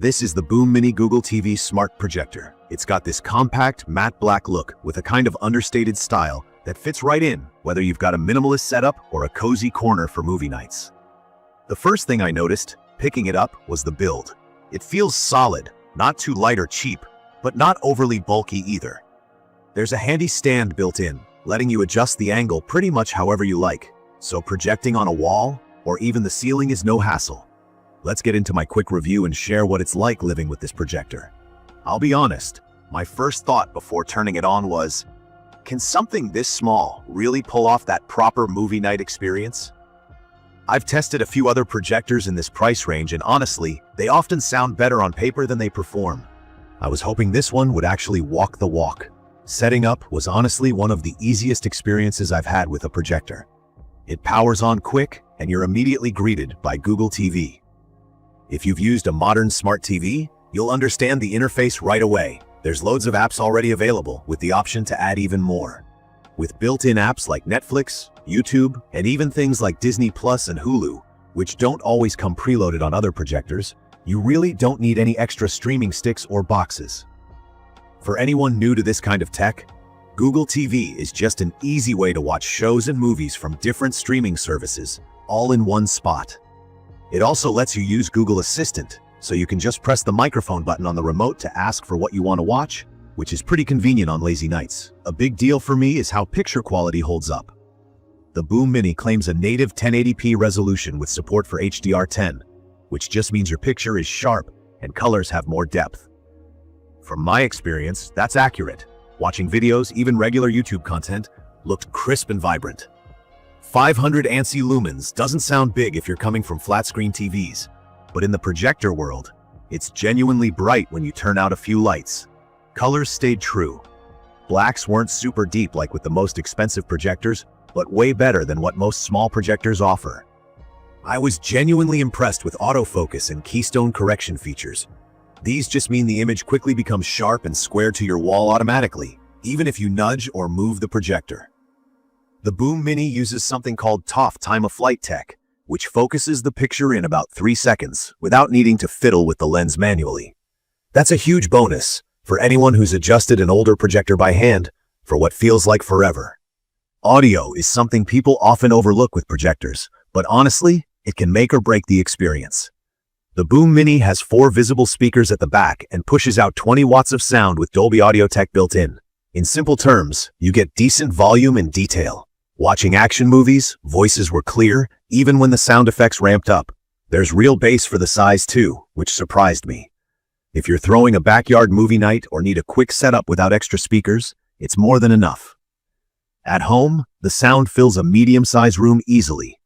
This is the Boom Mini Google TV Smart Projector. It's got this compact, matte black look with a kind of understated style that fits right in, whether you've got a minimalist setup or a cozy corner for movie nights. The first thing I noticed, picking it up, was the build. It feels solid, not too light or cheap, but not overly bulky either. There's a handy stand built in, letting you adjust the angle pretty much however you like, so projecting on a wall or even the ceiling is no hassle. Let's get into my quick review and share what it's like living with this projector. I'll be honest, my first thought before turning it on was, can something this small really pull off that proper movie night experience? I've tested a few other projectors in this price range, and honestly, they often sound better on paper than they perform. I was hoping this one would actually walk the walk. Setting up was honestly one of the easiest experiences I've had with a projector. It powers on quick, and you're immediately greeted by Google TV. If you've used a modern smart TV, you'll understand the interface right away. There's loads of apps already available, with the option to add even more. With built-in apps like Netflix, YouTube, and even things like Disney Plus and Hulu, which don't always come preloaded on other projectors, you really don't need any extra streaming sticks or boxes. For anyone new to this kind of tech, Google TV is just an easy way to watch shows and movies from different streaming services, all in one spot. It also lets you use Google Assistant, so you can just press the microphone button on the remote to ask for what you want to watch, which is pretty convenient on lazy nights. A big deal for me is how picture quality holds up. The Boom Mini claims a native 1080p resolution with support for HDR10, which just means your picture is sharp and colors have more depth. From my experience, that's accurate. Watching videos, even regular YouTube content, looked crisp and vibrant. 500 ANSI lumens doesn't sound big if you're coming from flat-screen TVs, but in the projector world, it's genuinely bright when you turn out a few lights. Colors stayed true. Blacks weren't super deep like with the most expensive projectors, but way better than what most small projectors offer. I was genuinely impressed with autofocus and Keystone correction features. These just mean the image quickly becomes sharp and square to your wall automatically, even if you nudge or move the projector. The Boom Mini uses something called TOF time-of-flight tech, which focuses the picture in about 3 seconds without needing to fiddle with the lens manually. That's a huge bonus for anyone who's adjusted an older projector by hand for what feels like forever. Audio is something people often overlook with projectors, but honestly, it can make or break the experience. The Boom Mini has 4 visible speakers at the back and pushes out 20 watts of sound with Dolby audio tech built in. In simple terms, you get decent volume and detail. Watching action movies, voices were clear, even when the sound effects ramped up. There's real bass for the size too, which surprised me. If you're throwing a backyard movie night or need a quick setup without extra speakers, it's more than enough. At home, the sound fills a medium-sized room easily.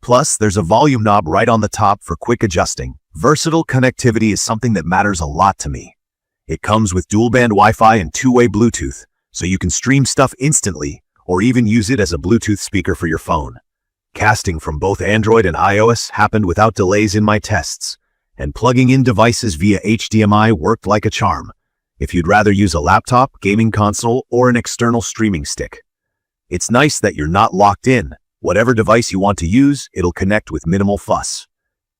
Plus, there's a volume knob right on the top for quick adjusting. Versatile connectivity is something that matters a lot to me. It comes with dual-band Wi-Fi and two-way Bluetooth, so you can stream stuff instantly, or even use it as a Bluetooth speaker for your phone. Casting from both Android and iOS happened without delays in my tests, and plugging in devices via HDMI worked like a charm, if you'd rather use a laptop, gaming console, or an external streaming stick. It's nice that you're not locked in. Whatever device you want to use, it'll connect with minimal fuss.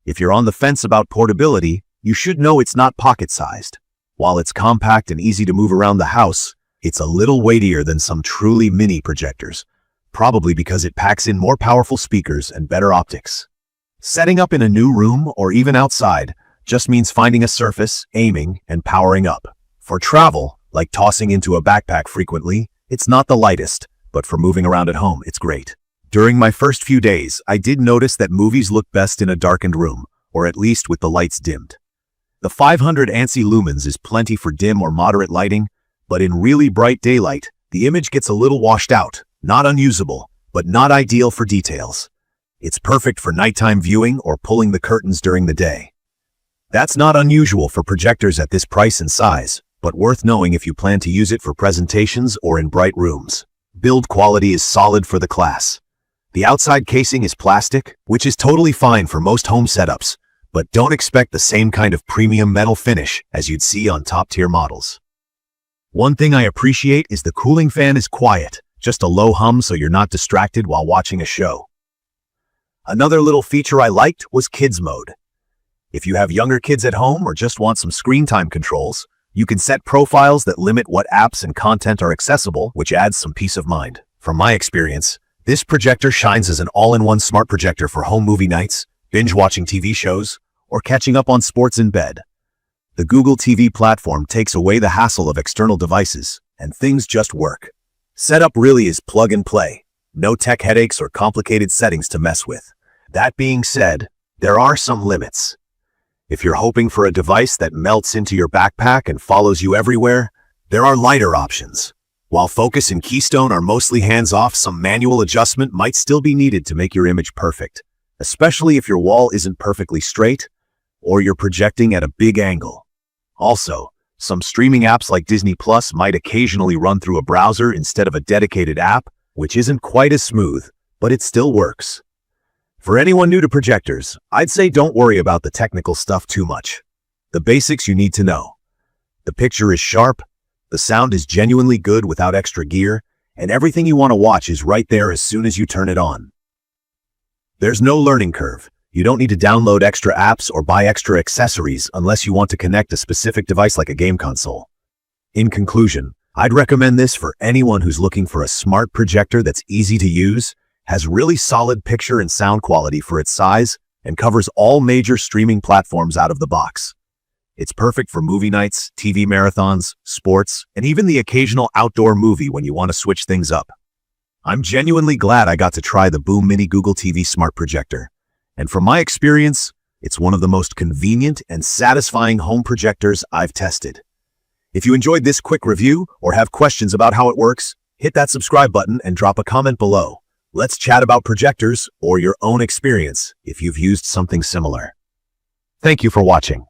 If you're on the fence about portability, you should know it's not pocket-sized. While it's compact and easy to move around the house, it's a little weightier than some truly mini projectors, probably because it packs in more powerful speakers and better optics. Setting up in a new room or even outside just means finding a surface, aiming, and powering up. For travel, like tossing into a backpack frequently, it's not the lightest, but for moving around at home, it's great. During my first few days, I did notice that movies look best in a darkened room, or at least with the lights dimmed. The 500 ANSI lumens is plenty for dim or moderate lighting, but in really bright daylight, the image gets a little washed out, not unusable, but not ideal for details. It's perfect for nighttime viewing or pulling the curtains during the day. That's not unusual for projectors at this price and size, but worth knowing if you plan to use it for presentations or in bright rooms. Build quality is solid for the class. The outside casing is plastic, which is totally fine for most home setups, but don't expect the same kind of premium metal finish as you'd see on top-tier models. One thing I appreciate is the cooling fan is quiet, just a low hum so you're not distracted while watching a show. Another little feature I liked was Kids Mode. If you have younger kids at home or just want some screen time controls, you can set profiles that limit what apps and content are accessible, which adds some peace of mind. From my experience, this projector shines as an all-in-one smart projector for home movie nights, binge-watching TV shows, or catching up on sports in bed. The Google TV platform takes away the hassle of external devices, and things just work. Setup really is plug and play. No tech headaches or complicated settings to mess with. That being said, there are some limits. If you're hoping for a device that melts into your backpack and follows you everywhere, there are lighter options. While Focus and Keystone are mostly hands-off, some manual adjustment might still be needed to make your image perfect, especially if your wall isn't perfectly straight or you're projecting at a big angle. Also, some streaming apps like Disney Plus might occasionally run through a browser instead of a dedicated app, which isn't quite as smooth, but it still works. For anyone new to projectors, I'd say don't worry about the technical stuff too much. The basics you need to know. The picture is sharp, the sound is genuinely good without extra gear, and everything you want to watch is right there as soon as you turn it on. There's no learning curve. You don't need to download extra apps or buy extra accessories unless you want to connect a specific device like a game console. In conclusion, I'd recommend this for anyone who's looking for a smart projector that's easy to use, has really solid picture and sound quality for its size, and covers all major streaming platforms out of the box. It's perfect for movie nights, TV marathons, sports, and even the occasional outdoor movie when you want to switch things up. I'm genuinely glad I got to try the Boom Mini Google TV Smart Projector. And from my experience, it's one of the most convenient and satisfying home projectors I've tested. If you enjoyed this quick review or have questions about how it works, hit that subscribe button and drop a comment below. Let's chat about projectors or your own experience if you've used something similar. Thank you for watching.